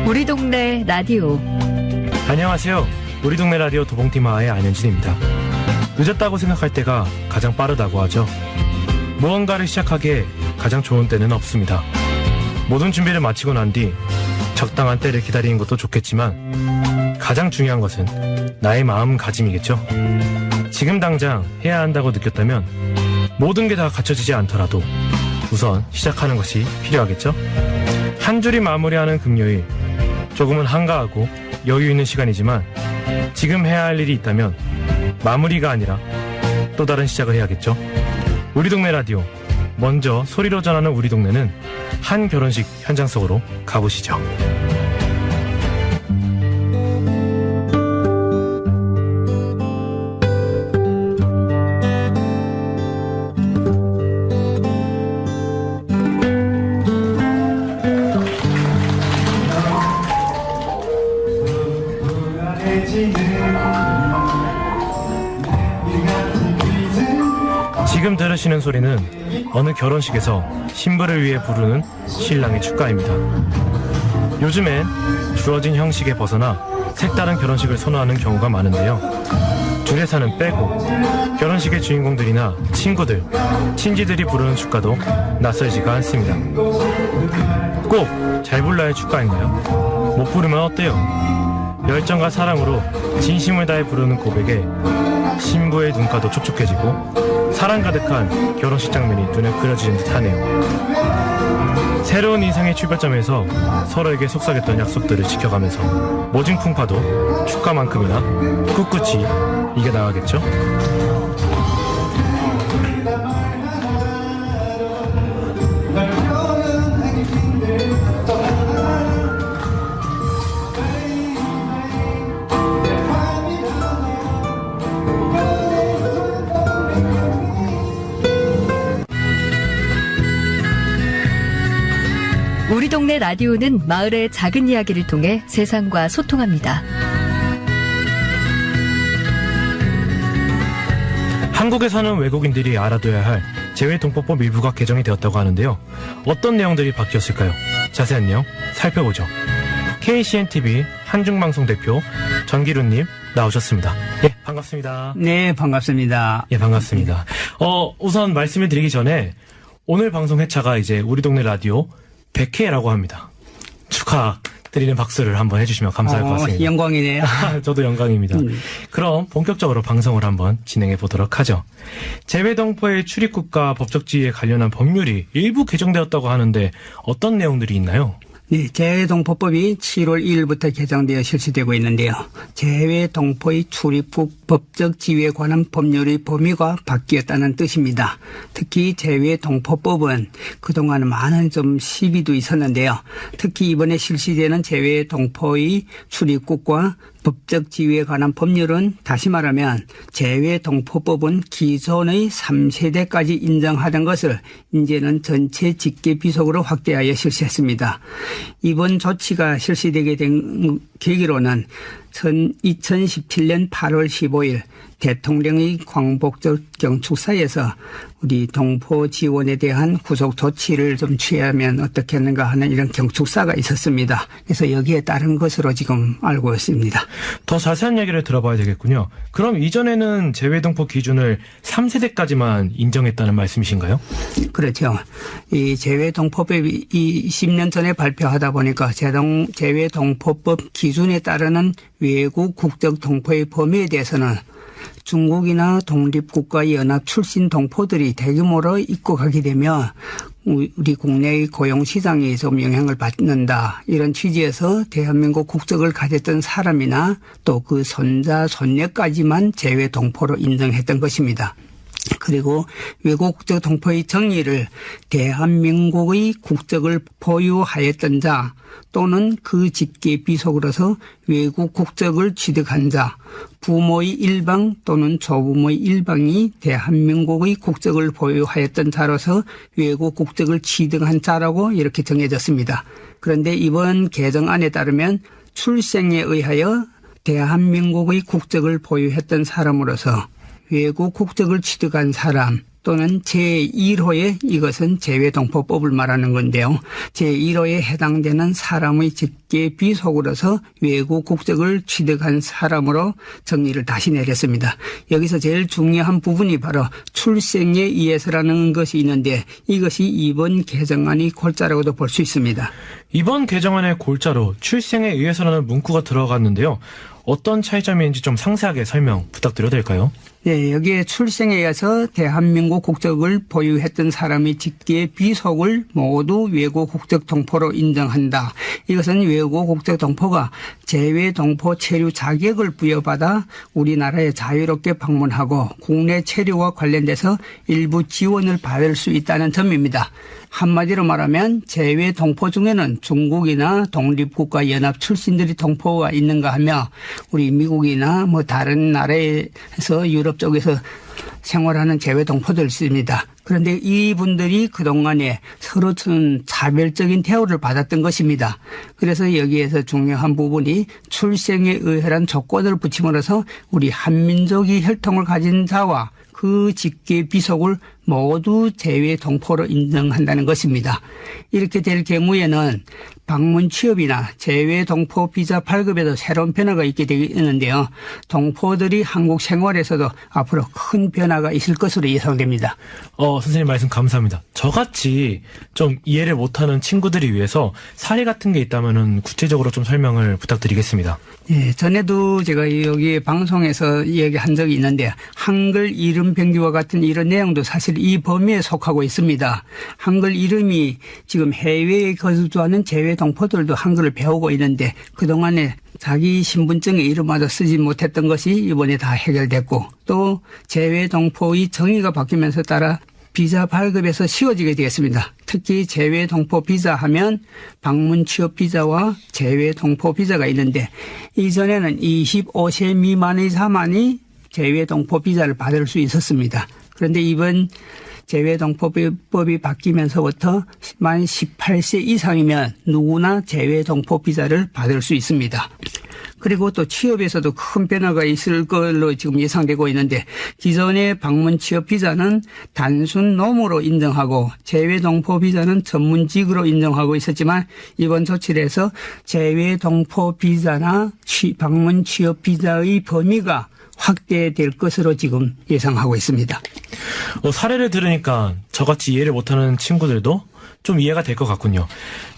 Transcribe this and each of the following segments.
우리 동네 라디오. 안녕하세요. 우리 동네 라디오 도봉팀아의 안현진입니다. 늦었다고 생각할 때가 가장 빠르다고 하죠. 무언가를 시작하기에 가장 좋은 때는 없습니다. 모든 준비를 마치고 난 뒤 적당한 때를 기다리는 것도 좋겠지만 가장 중요한 것은 나의 마음가짐이겠죠. 지금 당장 해야 한다고 느꼈다면 모든 게 다 갖춰지지 않더라도 우선 시작하는 것이 필요하겠죠. 한 줄이 마무리하는 금요일, 조금은 한가하고 여유 있는 시간이지만 지금 해야 할 일이 있다면 마무리가 아니라 또 다른 시작을 해야겠죠. 우리 동네 라디오, 먼저 소리로 전하는 우리 동네는 한 결혼식 현장 속으로 가보시죠. 지금 들으시는 소리는 어느 결혼식에서 신부를 위해 부르는 신랑의 축가입니다. 요즘엔 주어진 형식에 벗어나 색다른 결혼식을 선호하는 경우가 많은데요. 주례사는 빼고 결혼식의 주인공들이나 친구들, 친지들이 부르는 축가도 낯설지가 않습니다. 꼭 잘 불러야 할 축가인가요? 못 부르면 어때요? 열정과 사랑으로 진심을 다해 부르는 고백에 신부의 눈가도 촉촉해지고 사랑 가득한 결혼식 장면이 눈에 그려지는 듯하네요. 새로운 인생의 출발점에서 서로에게 속삭였던 약속들을 지켜가면서 모진 풍파도 축가만큼이나 꿋꿋이 이겨나가겠죠? 우리 동네 라디오는 마을의 작은 이야기를 통해 세상과 소통합니다. 한국에 사는 외국인들이 알아둬야 할 재외동포법 일부가 개정이 되었다고 하는데요. 어떤 내용들이 바뀌었을까요? 자세한 내용 살펴보죠. KCNTV 한중방송 대표 전기루님 나오셨습니다. 예, 반갑습니다. 네, 반갑습니다. 예, 반갑습니다. 우선 말씀을 드리기 전에 오늘 방송 회차가 이제 우리 동네 라디오 100회라고 합니다. 축하드리는 박수를 한번 해주시면 감사할 것 같습니다. 영광이네요. 저도 영광입니다. 그럼 본격적으로 방송을 한번 진행해 보도록 하죠. 재외동포의 출입국과 법적 지위에 관련한 법률이 일부 개정되었다고 하는데 어떤 내용들이 있나요? 네, 재외동포법이 7월 2일부터 개정되어 실시되고 있는데요. 재외동포의 출입국 법적 지위에 관한 법률의 범위가 바뀌었다는 뜻입니다. 특히 재외동포법은 그동안 많은 좀 시비도 있었는데요. 특히 이번에 실시되는 재외동포의 출입국과 법적 지위에 관한 법률은 다시 말하면 재외동포법은 기존의 3세대까지 인정하던 것을 이제는 전체 직계비속으로 확대하여 실시했습니다. 이번 조치가 실시되게 된 계기로는 2017년 8월 15일 대통령의 광복절 경축사에서 우리 동포 지원에 대한 구속 조치를 좀 취하면 어떻겠는가 하는 이런 경축사가 있었습니다. 그래서 여기에 따른 것으로 지금 알고 있습니다. 더 자세한 얘기를 들어봐야 되겠군요. 그럼 이전에는 재외동포 기준을 3세대까지만 인정했다는 말씀이신가요? 그렇죠. 이 재외동포법이 20년 전에 발표하다 보니까 재외동포법 기준에 따르는 외국 국적 동포의 범위에 대해서는 중국이나 독립국가 연합 출신 동포들이 대규모로 입국하게 되면 우리 국내의 고용시장에 좀 영향을 받는다. 이런 취지에서 대한민국 국적을 가졌던 사람이나 또 그 손자, 손녀까지만 재외동포로 인정했던 것입니다. 그리고 외국 국적 동포의 정의를 대한민국의 국적을 보유하였던 자 또는 그 직계 비속으로서 외국 국적을 취득한 자, 부모의 일방 또는 조부모의 일방이 대한민국의 국적을 보유하였던 자로서 외국 국적을 취득한 자라고 이렇게 정해졌습니다. 그런데 이번 개정안에 따르면 출생에 의하여 대한민국의 국적을 보유했던 사람으로서 외국 국적을 취득한 사람 또는 제1호의 이것은 재외동포법을 말하는 건데요. 제1호에 해당되는 사람의 직계 비속으로서 외국 국적을 취득한 사람으로 정리를 다시 내렸습니다. 여기서 제일 중요한 부분이 바로 출생에 의해서라는 것이 있는데 이것이 이번 개정안이 골자라고도 볼 수 있습니다. 이번 개정안의 골자로 출생에 의해서라는 문구가 들어갔는데요. 어떤 차이점인지 좀 상세하게 설명 부탁드려도 될까요? 네, 여기에 출생에 의해서 대한민국 국적을 보유했던 사람의 직계 비속을 모두 외국 국적 동포로 인정한다. 이것은 외국 국적 동포가 재외 동포 체류 자격을 부여받아 우리나라에 자유롭게 방문하고 국내 체류와 관련돼서 일부 지원을 받을 수 있다는 점입니다. 한마디로 말하면 재외 동포 중에는 중국이나 독립국가 연합 출신들이 동포가 있는가 하며 우리 미국이나 뭐 다른 나라에서 유럽 쪽에서 생활하는 재외 동포들 있습니다. 그런데 이분들이 그동안에 서로 차별적인 대우를 받았던 것입니다. 그래서 여기에서 중요한 부분이 출생에 의해란 조건을 붙임으로써 우리 한민족이 혈통을 가진 자와 그 직계 비속을 모두 재외 동포로 인정한다는 것입니다. 이렇게 될 경우에는 방문 취업이나 재외 동포 비자 발급에도 새로운 변화가 있게 되는데요. 동포들이 한국 생활에서도 앞으로 큰 변화가 있을 것으로 예상됩니다. 선생님 말씀 감사합니다. 저같이 좀 이해를 못하는 친구들이 위해서 사례 같은 게 있다면 구체적으로 좀 설명을 부탁드리겠습니다. 예, 전에도 제가 여기 방송에서 이야기한 적이 있는데 한글 이름 변기와 같은 이런 내용도 사실 이 범위에 속하고 있습니다. 한글 이름이 지금 해외에 거주하는 재외 동포들도 한글을 배우고 있는데 그동안에 자기 신분증에 이름마저 쓰지 못했던 것이 이번에 다 해결됐고 또 재외 동포의 정의가 바뀌면서 따라 비자 발급에서 쉬워지게 되었습니다. 특히 재외 동포 비자 하면 방문 취업 비자와 재외 동포 비자가 있는데 이전에는 25세 미만의 자만이 재외 동포 비자를 받을 수 있었습니다. 그런데 이번 재외동포법이 바뀌면서부터 만 18세 이상이면 누구나 재외동포 비자를 받을 수 있습니다. 그리고 또 취업에서도 큰 변화가 있을 걸로 지금 예상되고 있는데 기존의 방문 취업 비자는 단순 노무로 인정하고 재외동포 비자는 전문직으로 인정하고 있었지만 이번 조치를 해서 재외동포 비자나 방문 취업 비자의 범위가 확대될 것으로 지금 예상하고 있습니다. 사례를 들으니까 저같이 이해를 못하는 친구들도 좀 이해가 될 것 같군요.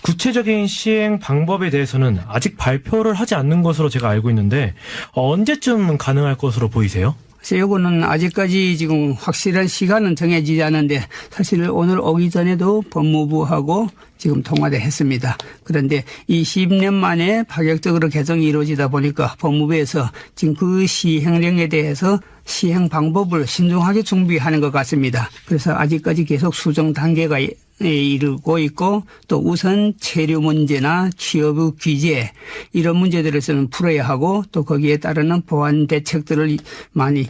구체적인 시행 방법에 대해서는 아직 발표를 하지 않는 것으로 제가 알고 있는데 언제쯤 가능할 것으로 보이세요? 그래서 이거는 아직까지 지금 확실한 시간은 정해지지 않은데 사실 오늘 오기 전에도 법무부하고 지금 통화도 했습니다. 그런데 이 10년 만에 파격적으로 개정이 이루어지다 보니까 법무부에서 지금 그 시행령에 대해서 시행 방법을 신중하게 준비하는 것 같습니다. 그래서 아직까지 계속 수정 단계가 이르고 있고 또 우선 체류 문제나 취업의 규제 이런 문제들에서는 풀어야 하고 또 거기에 따르는 보완 대책들을 많이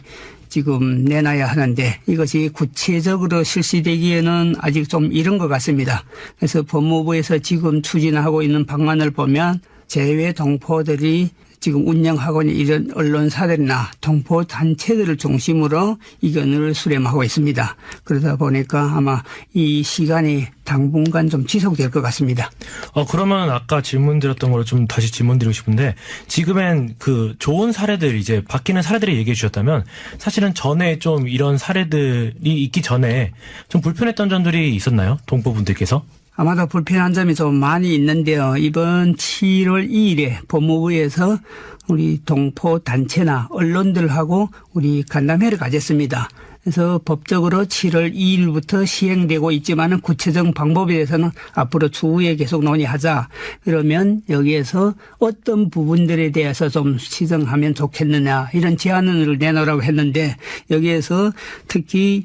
지금 내놔야 하는데 이것이 구체적으로 실시되기에는 아직 좀 이른 것 같습니다. 그래서 법무부에서 지금 추진하고 있는 방안을 보면 재외 동포들이 지금 운영하고 있는 이런 언론사들이나 동포 단체들을 중심으로 의견을 수렴하고 있습니다. 그러다 보니까 아마 이 시간이 당분간 좀 지속될 것 같습니다. 그러면 아까 질문 드렸던 걸 좀 다시 질문 드리고 싶은데 지금엔 그 좋은 사례들 이제 바뀌는 사례들을 얘기해 주셨다면 사실은 전에 좀 이런 사례들이 있기 전에 좀 불편했던 점들이 있었나요? 동포분들께서? 아마도 불편한 점이 좀 많이 있는데요. 이번 7월 2일에 법무부에서 우리 동포 단체나 언론들하고 우리 간담회를 가졌습니다. 그래서 법적으로 7월 2일부터 시행되고 있지만 구체적 방법에 대해서는 앞으로 추후에 계속 논의하자. 그러면 여기에서 어떤 부분들에 대해서 좀 시정하면 좋겠느냐 이런 제안을 내놓으라고 했는데 여기에서 특히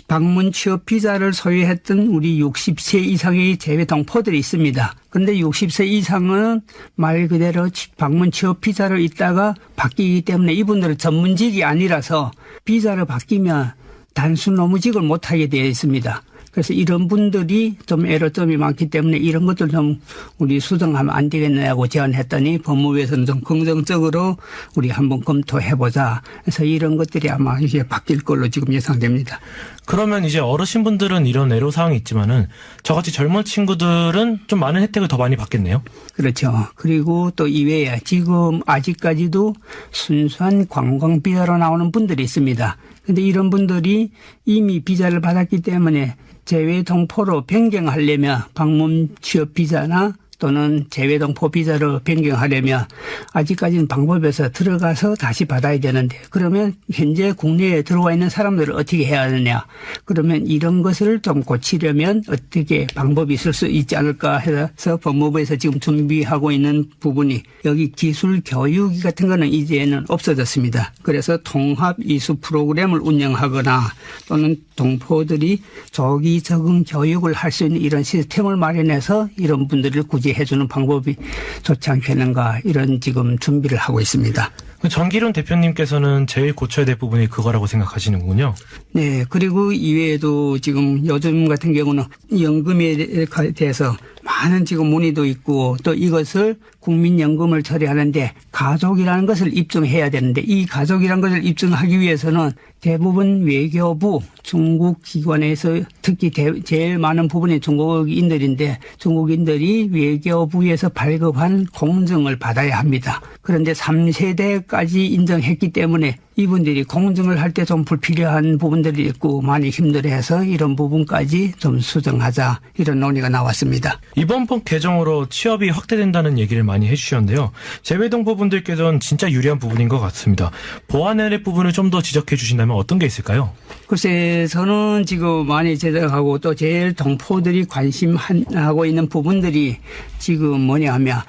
방문 취업 비자를 소유했던 우리 60세 이상의 재외 동포들이 있습니다. 그런데 60세 이상은 말 그대로 방문 취업 비자를 있다가 바뀌기 때문에 이분들은 전문직이 아니라서 비자를 바뀌면 단순 노무직을 못하게 되어 있습니다. 그래서 이런 분들이 좀 애로점이 많기 때문에 이런 것들 좀 우리 수정하면 안 되겠느냐고 제안했더니 법무부에서는 좀 긍정적으로 우리 한번 검토해보자. 그래서 이런 것들이 아마 이제 바뀔 걸로 지금 예상됩니다. 그러면 이제 어르신분들은 이런 애로사항이 있지만은 저같이 젊은 친구들은 좀 많은 혜택을 더 많이 받겠네요. 그렇죠. 그리고 또 이외에 지금 아직까지도 순수한 관광비자로 나오는 분들이 있습니다. 그런데 이런 분들이 이미 비자를 받았기 때문에 재외동포로 변경하려면 방문 취업 비자나 또는 재외동포 비자로 변경하려면 아직까지는 방법에서 들어가서 다시 받아야 되는데 그러면 현재 국내에 들어와 있는 사람들을 어떻게 해야 하느냐. 그러면 이런 것을 좀 고치려면 어떻게 방법이 있을 수 있지 않을까 해서 법무부에서 지금 준비하고 있는 부분이 여기 기술 교육이 같은 거는 이제는 없어졌습니다. 그래서 통합 이수 프로그램을 운영하거나 또는 동포들이 조기 적응 교육을 할 수 있는 이런 시스템을 마련해서 이런 분들을 구제 해주는 방법이 좋지 않겠는가 이런 지금 준비를 하고 있습니다. 정기론 대표님께서는 제일 고쳐야 될 부분이 그거라고 생각하시는군요. 네. 그리고 이외에도 지금 요즘 같은 경우는 연금에 대해서 많은 지금 문의도 있고 또 이것을 국민연금을 처리하는데 가족이라는 것을 입증해야 되는데 이 가족이라는 것을 입증하기 위해서는 대부분 외교부 중국 기관에서 특히 제일 많은 부분이 중국인들인데 중국인들이 외교부에서 발급한 공증을 받아야 합니다. 그런데 3세대까지 인정했기 때문에 이분들이 공증을 할 때 좀 불필요한 부분들이 있고 많이 힘들어해서 이런 부분까지 좀 수정하자 이런 논의가 나왔습니다. 이번 법 개정으로 취업이 확대된다는 얘기를 많이 해주셨는데요. 재외동포분들께서는 진짜 유리한 부분인 것 같습니다. 보완해낼 부분을 좀 더 지적해 주신다면 어떤 게 있을까요? 글쎄 저는 지금 많이 제작하고 또 제일 동포들이 관심하고 있는 부분들이 지금 뭐냐 하면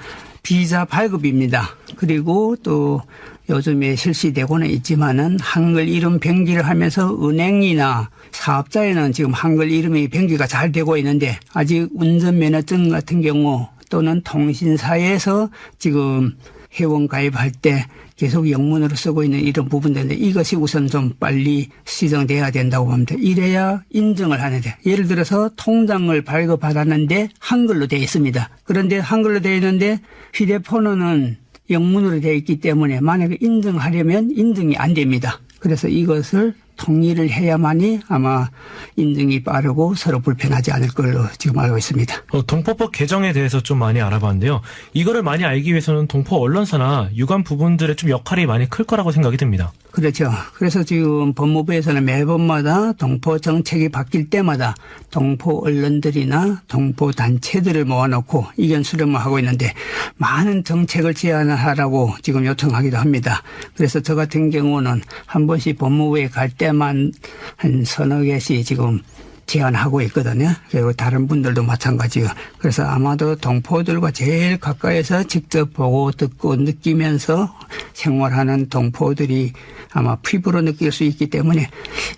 비자 발급입니다. 그리고 또 요즘에 실시되고는 있지만은 한글 이름 변기를 하면서 은행이나 사업자에는 지금 한글 이름이 변기가 잘 되고 있는데 아직 운전면허증 같은 경우 또는 통신사에서 지금 회원 가입할 때 계속 영문으로 쓰고 있는 이런 부분들인데 이것이 우선 좀 빨리 시정돼야 된다고 봅니다. 이래야 인증을 하는데 예를 들어서 통장을 발급받았는데 한글로 되어 있습니다. 그런데 한글로 되어 있는데 휴대폰은 영문으로 되어 있기 때문에 만약에 인증하려면 인증이 안 됩니다. 그래서 이것을 통일을 해야만이 아마 인증이 빠르고 서로 불편하지 않을 걸로 지금 알고 있습니다. 동포법 개정에 대해서 좀 많이 알아봤는데요. 이거를 많이 알기 위해서는 동포 언론사나 유관 부분들의 좀 역할이 많이 클 거라고 생각이 듭니다. 그렇죠. 그래서 지금 법무부에서는 매번마다 동포 정책이 바뀔 때마다 동포 언론들이나 동포 단체들을 모아놓고 의견 수렴을 하고 있는데 많은 정책을 제안하라고 지금 요청하기도 합니다. 그래서 저 같은 경우는 한 번씩 법무부에 갈 때만 한 서너 개씩 지금 제안하고 있거든요. 그리고 다른 분들도 마찬가지요. 그래서 아마도 동포들과 제일 가까이서 직접 보고 듣고 느끼면서 생활하는 동포들이 아마 피부로 느낄 수 있기 때문에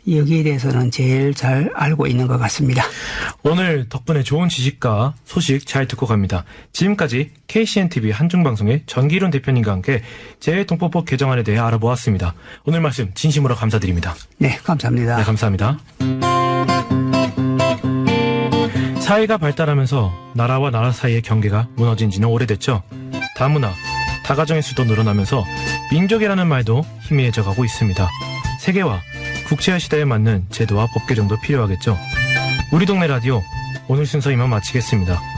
여기에 대해서는 제일 잘 알고 있는 것 같습니다. 오늘 덕분에 좋은 지식과 소식 잘 듣고 갑니다. 지금까지 KCNTV 한중방송의 전기론 대표님과 함께 재외동포법 개정안에 대해 알아보았습니다. 오늘 말씀 진심으로 감사드립니다. 네, 감사합니다. 네, 감사합니다. 사회가 발달하면서 나라와 나라 사이의 경계가 무너진 지는 오래됐죠. 다문화, 다가정의 수도 늘어나면서 민족이라는 말도 희미해져 가고 있습니다. 세계와 국제화 시대에 맞는 제도와 법 개정도 필요하겠죠. 우리 동네 라디오 오늘 순서 이만 마치겠습니다.